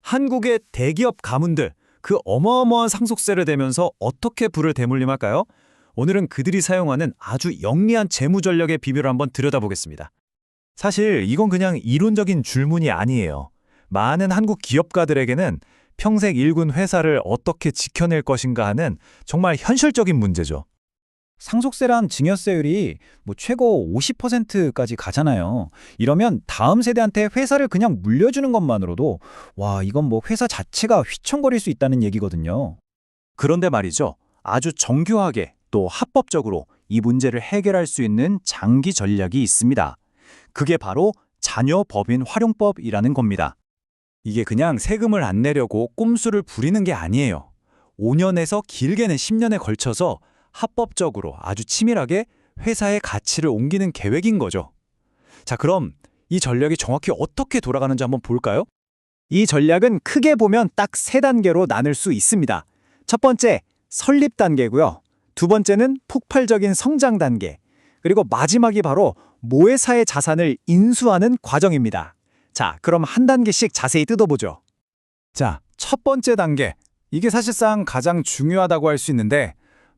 한국의 대기업 가문들, 그 어마어마한 상속세를 대면서 어떻게 부를 대물림할까요? 오늘은 그들이 사용하는 아주 영리한 재무 전략의 비밀을 한번 들여다보겠습니다. 사실 이건 그냥 이론적인 줄무늬 아니에요. 많은 한국 기업가들에게는 평생 일군 회사를 어떻게 지켜낼 것인가 하는 정말 현실적인 문제죠. 상속세랑 증여세율이 최고 50%까지 가잖아요. 이러면 다음 세대한테 회사를 그냥 물려주는 것만으로도 이건 회사 자체가 휘청거릴 수 있다는 얘기거든요. 그런데 말이죠. 아주 정교하게 또 합법적으로 이 문제를 해결할 수 있는 장기 전략이 있습니다. 그게 바로 자녀법인 활용법이라는 겁니다. 이게 그냥 세금을 안 내려고 꼼수를 부리는 게 아니에요. 5년에서 길게는 10년에 걸쳐서 합법적으로 아주 치밀하게 회사의 가치를 옮기는 계획인 거죠. 자, 그럼 이 전략이 정확히 어떻게 돌아가는지 한번 볼까요? 이 전략은 크게 보면 딱 세 단계로 나눌 수 있습니다. 첫 번째, 설립 단계고요. 두 번째는 폭발적인 성장 단계. 그리고 마지막이 바로 모회사의 자산을 인수하는 과정입니다. 자, 그럼 한 단계씩 자세히 뜯어보죠. 자, 첫 번째 단계. 이게 사실상 가장 중요하다고 할 수 있는데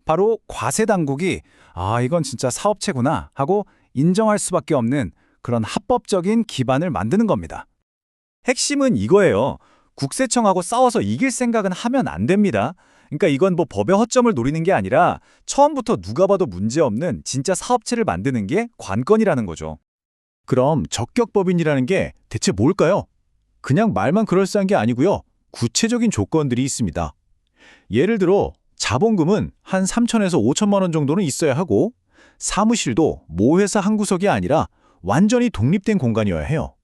바로 과세 당국이 이건 진짜 사업체구나 하고 인정할 수밖에 없는 그런 합법적인 기반을 만드는 겁니다. 핵심은 이거예요. 국세청하고 싸워서 이길 생각은 하면 안 됩니다. 그러니까 이건 법의 허점을 노리는 게 아니라 처음부터 누가 봐도 문제없는 진짜 사업체를 만드는 게 관건이라는 거죠. 그럼 적격법인이라는 게 대체 뭘까요? 그냥 말만 그럴싸한 게 아니고요. 구체적인 조건들이 있습니다. 예를 들어 자본금은 한 3천에서 5천만 원 정도는 있어야 하고 사무실도 모회사 한 구석이 아니라 완전히 독립된 공간이어야 해요.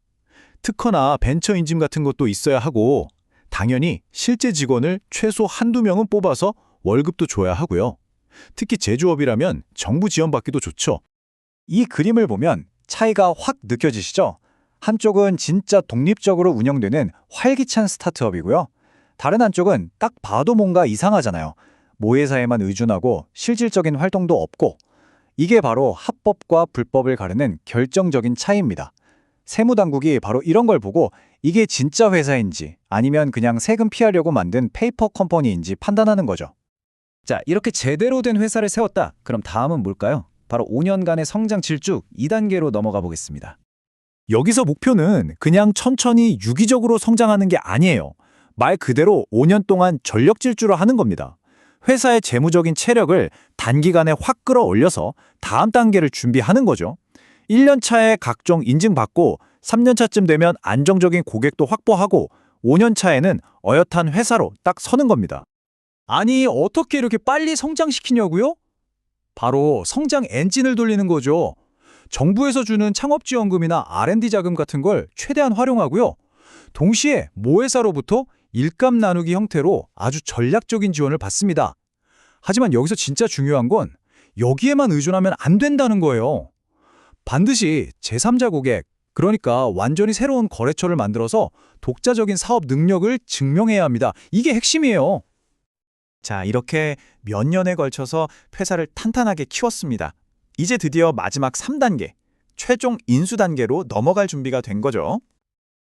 특허나 벤처 인짐 같은 것도 있어야 하고 당연히 실제 직원을 최소 한두 명은 뽑아서 월급도 줘야 하고요. 특히 제조업이라면 정부 지원받기도 좋죠. 이 그림을 보면 차이가 확 느껴지시죠? 한쪽은 진짜 독립적으로 운영되는 활기찬 스타트업이고요. 다른 한쪽은 딱 봐도 뭔가 이상하잖아요. 모회사에만 의존하고 실질적인 활동도 없고. 이게 바로 합법과 불법을 가르는 결정적인 차이입니다. 세무당국이 바로 이런 걸 보고 이게 진짜 회사인지 아니면 그냥 세금 피하려고 만든 페이퍼 컴퍼니인지 판단하는 거죠. 자, 이렇게 제대로 된 회사를 세웠다. 그럼 다음은 뭘까요? 바로 5년간의 성장 질주 2단계로 넘어가 보겠습니다. 여기서 목표는 그냥 천천히 유기적으로 성장하는 게 아니에요. 말 그대로 5년 동안 전력 질주를 하는 겁니다. 회사의 재무적인 체력을 단기간에 확 끌어올려서 다음 단계를 준비하는 거죠. 1년 차에 각종 인증받고 3년 차쯤 되면 안정적인 고객도 확보하고 5년 차에는 어엿한 회사로 딱 서는 겁니다. 아니, 어떻게 이렇게 빨리 성장시키냐고요? 바로 성장 엔진을 돌리는 거죠. 정부에서 주는 창업지원금이나 R&D 자금 같은 걸 최대한 활용하고요. 동시에 모회사로부터 일감 나누기 형태로 아주 전략적인 지원을 받습니다. 하지만 여기서 진짜 중요한 건 여기에만 의존하면 안 된다는 거예요. 반드시 제3자 고객, 그러니까 완전히 새로운 거래처를 만들어서 독자적인 사업 능력을 증명해야 합니다. 이게 핵심이에요. 자, 이렇게 몇 년에 걸쳐서 회사를 탄탄하게 키웠습니다. 이제 드디어 마지막 3단계, 최종 인수 단계로 넘어갈 준비가 된 거죠.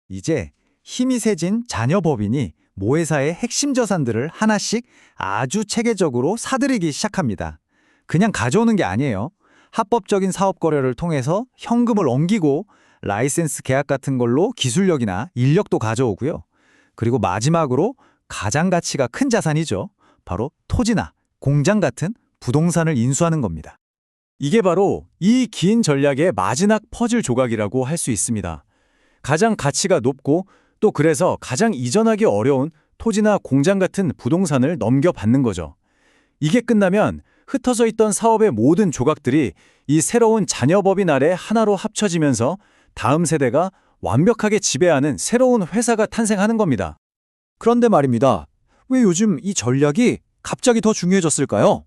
이제 힘이 세진 자녀법인이 모회사의 핵심 자산들을 하나씩 아주 체계적으로 사들이기 시작합니다. 그냥 가져오는 게 아니에요. 합법적인 사업 거래를 통해서 현금을 옮기고 라이센스 계약 같은 걸로 기술력이나 인력도 가져오고요. 그리고 마지막으로 가장 가치가 큰 자산이죠. 바로 토지나 공장 같은 부동산을 인수하는 겁니다. 이게 바로 이 긴 전략의 마지막 퍼즐 조각이라고 할 수 있습니다. 가장 가치가 높고 또 그래서 가장 이전하기 어려운 토지나 공장 같은 부동산을 넘겨받는 거죠. 이게 끝나면 흩어져 있던 사업의 모든 조각들이 이 새로운 자녀법인 아래 하나로 합쳐지면서 다음 세대가 완벽하게 지배하는 새로운 회사가 탄생하는 겁니다. 그런데 말입니다. 왜 요즘 이 전략이 갑자기 더 중요해졌을까요?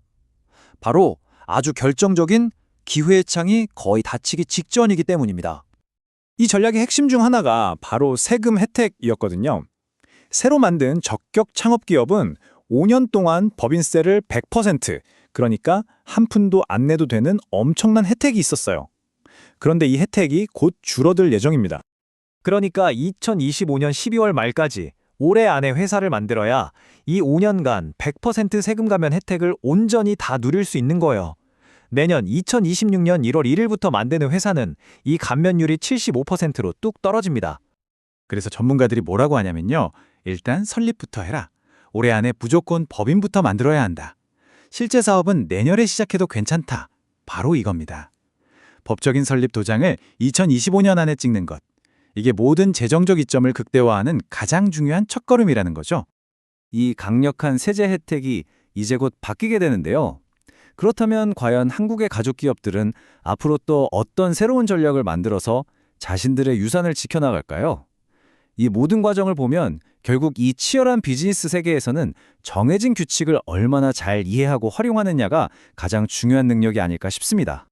바로 아주 결정적인 기회의 창이 거의 닫히기 직전이기 때문입니다. 이 전략의 핵심 중 하나가 바로 세금 혜택이었거든요. 새로 만든 적격 창업기업은 5년 동안 법인세를 100%, 그러니까 한 푼도 안 내도 되는 엄청난 혜택이 있었어요. 그런데 이 혜택이 곧 줄어들 예정입니다. 그러니까 2025년 12월 말까지 올해 안에 회사를 만들어야 이 5년간 100% 세금 감면 혜택을 온전히 다 누릴 수 있는 거예요. 내년 2026년 1월 1일부터 만드는 회사는 이 감면율이 75%로 뚝 떨어집니다. 그래서 전문가들이 뭐라고 하냐면요. 일단 설립부터 해라. 올해 안에 무조건 법인부터 만들어야 한다. 실제 사업은 내년에 시작해도 괜찮다. 바로 이겁니다. 법적인 설립 도장을 2025년 안에 찍는 것. 이게 모든 재정적 이점을 극대화하는 가장 중요한 첫걸음이라는 거죠. 이 강력한 세제 혜택이 이제 곧 바뀌게 되는데요. 그렇다면 과연 한국의 가족 기업들은 앞으로 또 어떤 새로운 전략을 만들어서 자신들의 유산을 지켜나갈까요? 이 모든 과정을 보면 결국 이 치열한 비즈니스 세계에서는 정해진 규칙을 얼마나 잘 이해하고 활용하느냐가 가장 중요한 능력이 아닐까 싶습니다.